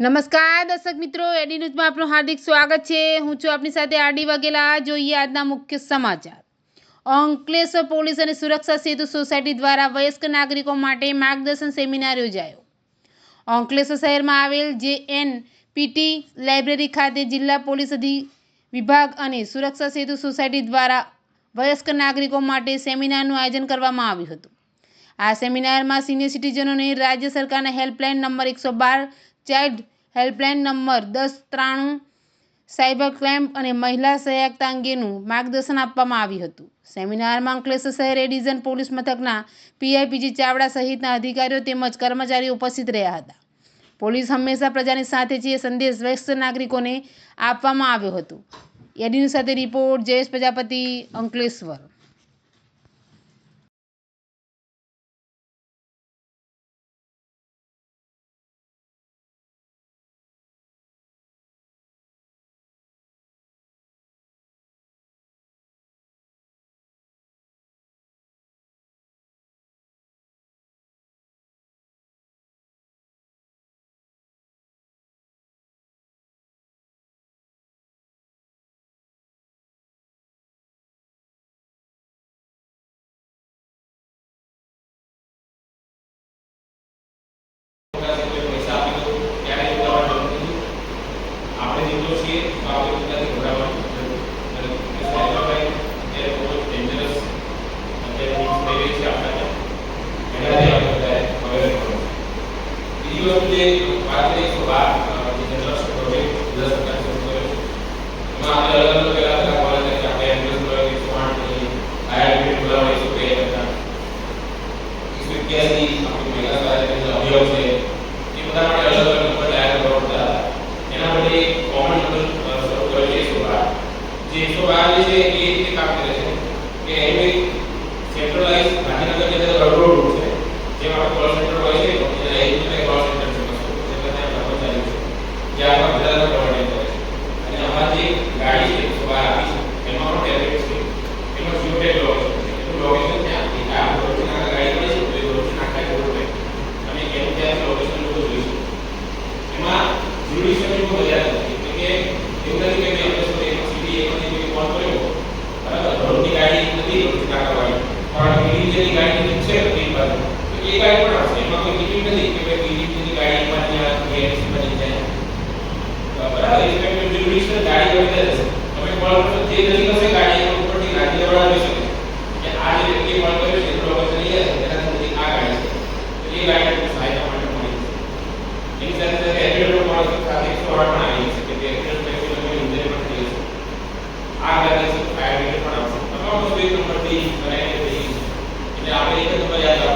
નમસ્કાર દર્શક મિત્રો, એડી ન્યૂઝમાં આપનું હાર્દિક સ્વાગત છે। હું છું આપની સાથે આરડી વાઘેલા। જોઈએ આજના મુખ્ય સમાચાર। અંકલેશ્વર પોલીસ અને સુરક્ષા સેતુ સોસાયટી દ્વારા વયસ્ક નાગરિકો માટે માર્ગદર્શન સેમિનાર યોજાયો। અંકલેશ્વર શહેરમાં આવેલ JNPT લાઇબ્રેરી ખાતે જિલ્લા પોલીસ વિભાગ અને સુરક્ષા સેતુ સોસાયટી દ્વારા વયસ્ક નાગરિકો માટે સેમિનારનું આયોજન કરવામાં આવ્યું હતું। આ સેમિનારમાં સિનિયર સિટીઝનોને રાજ્ય સરકારના helpline number 112, child helpline number 1093, cyber crime અને મહિલા સહાયતા અંગેનું માર્ગદર્શન આપવામાં આવ્યું હતું। સેમિનારમાં અંકલેશ્વર શહેર એ ડિવિઝન પોલીસ મથકના PIPG ચાવડા સહિતના અધિકારીઓ તેમજ કર્મચારીઓ ઉપસ્થિત રહ્યા હતા। પોલીસ હંમેશા પ્રજાની સાથે છે સંદેશ વયસ્ક નાગરિકોને આપવામાં આવ્યો હતો। એડી ન્યૂઝ સાથે રિપોર્ટ જયેશ પ્રજાપતિ, અંકલેશ્વર। આ